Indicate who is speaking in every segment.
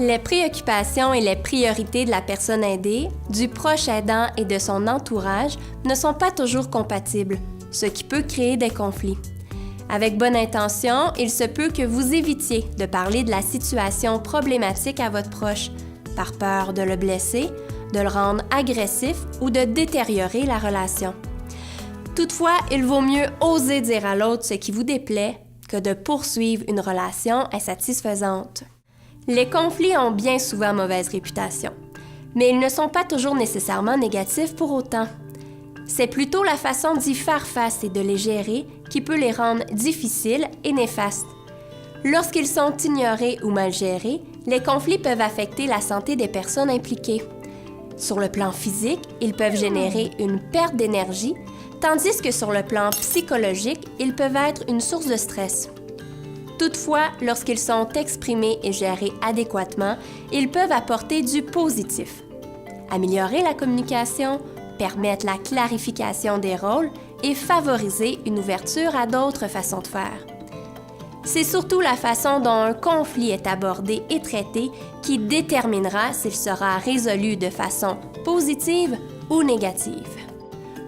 Speaker 1: Les préoccupations et les priorités de la personne aidée, du proche aidant et de son entourage ne sont pas toujours compatibles, ce qui peut créer des conflits. Avec bonne intention, il se peut que vous évitiez de parler de la situation problématique à votre proche, par peur de le blesser, de le rendre agressif ou de détériorer la relation. Toutefois, il vaut mieux oser dire à l'autre ce qui vous déplaît que de poursuivre une relation insatisfaisante. Les conflits ont bien souvent mauvaise réputation, mais ils ne sont pas toujours nécessairement négatifs pour autant. C'est plutôt la façon d'y faire face et de les gérer qui peut les rendre difficiles et néfastes. Lorsqu'ils sont ignorés ou mal gérés, les conflits peuvent affecter la santé des personnes impliquées. Sur le plan physique, ils peuvent générer une perte d'énergie, tandis que sur le plan psychologique, ils peuvent être une source de stress. Toutefois, lorsqu'ils sont exprimés et gérés adéquatement, ils peuvent apporter du positif. Améliorer la communication, permettre la clarification des rôles et favoriser une ouverture à d'autres façons de faire. C'est surtout la façon dont un conflit est abordé et traité qui déterminera s'il sera résolu de façon positive ou négative.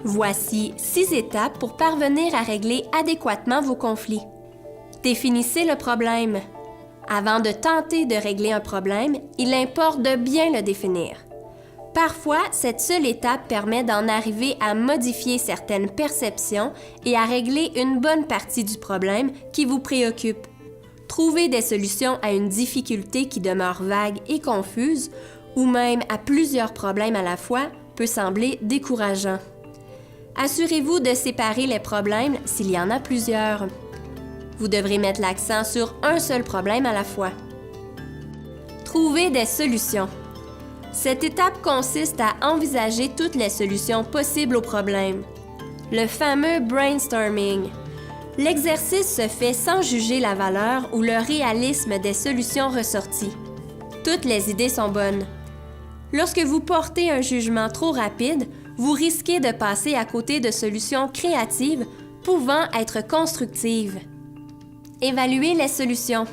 Speaker 1: Voici 6 étapes pour parvenir à régler adéquatement vos conflits. Définissez le problème. Avant de tenter de régler un problème, il importe de bien le définir. Parfois, cette seule étape permet d'en arriver à modifier certaines perceptions et à régler une bonne partie du problème qui vous préoccupe. Trouver des solutions à une difficulté qui demeure vague et confuse, ou même à plusieurs problèmes à la fois, peut sembler décourageant. Assurez-vous de séparer les problèmes s'il y en a plusieurs. Vous devrez mettre l'accent sur un seul problème à la fois. Trouver des solutions. Cette étape consiste à envisager toutes les solutions possibles au problème. Le fameux brainstorming. L'exercice se fait sans juger la valeur ou le réalisme des solutions ressorties. Toutes les idées sont bonnes. Lorsque vous portez un jugement trop rapide, vous risquez de passer à côté de solutions créatives pouvant être constructives. Évaluez les solutions.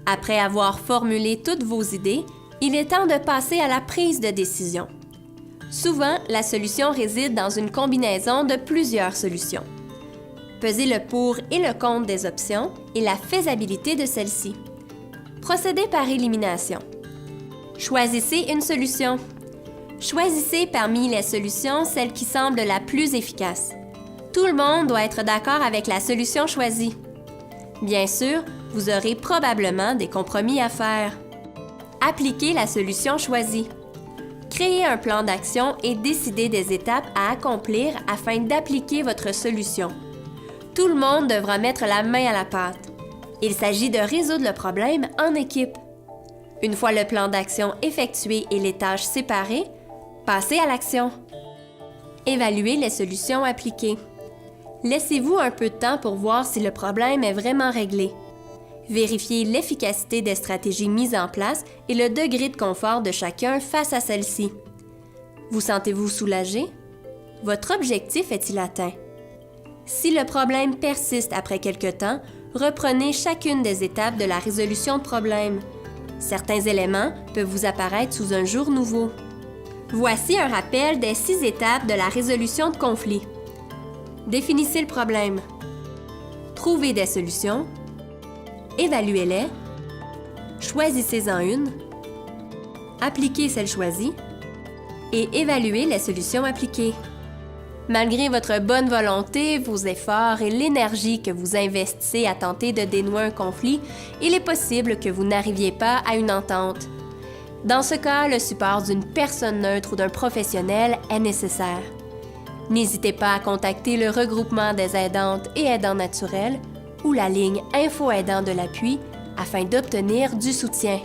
Speaker 1: Après avoir formulé toutes vos idées, il est temps de passer à la prise de décision. Souvent, la solution réside dans une combinaison de plusieurs solutions. Pesez le pour et le contre des options et la faisabilité de celles-ci. Procédez par élimination. Choisissez une solution. Choisissez parmi les solutions celle qui semble la plus efficace. Tout le monde doit être d'accord avec la solution choisie. Bien sûr, vous aurez probablement des compromis à faire. Appliquez la solution choisie. Créez un plan d'action et décidez des étapes à accomplir afin d'appliquer votre solution. Tout le monde devra mettre la main à la pâte. Il s'agit de résoudre le problème en équipe. Une fois le plan d'action effectué et les tâches séparées, passez à l'action. Évaluez les solutions appliquées. Laissez-vous un peu de temps pour voir si le problème est vraiment réglé. Vérifiez l'efficacité des stratégies mises en place et le degré de confort de chacun face à celles-ci. Vous sentez-vous soulagé? Votre objectif est-il atteint? Si le problème persiste après quelque temps, reprenez chacune des étapes de la résolution de problème. Certains éléments peuvent vous apparaître sous un jour nouveau. Voici un rappel des 6 étapes de la résolution de conflits. Définissez le problème. Trouvez des solutions. Évaluez-les. Choisissez-en une. Appliquez celle choisie. Et évaluez les solutions appliquées. Malgré votre bonne volonté, vos efforts et l'énergie que vous investissez à tenter de dénouer un conflit, il est possible que vous n'arriviez pas à une entente. Dans ce cas, le support d'une personne neutre ou d'un professionnel est nécessaire. N'hésitez pas à contacter le regroupement des aidantes et aidants naturels ou la ligne Info Aidant de l'appui afin d'obtenir du soutien.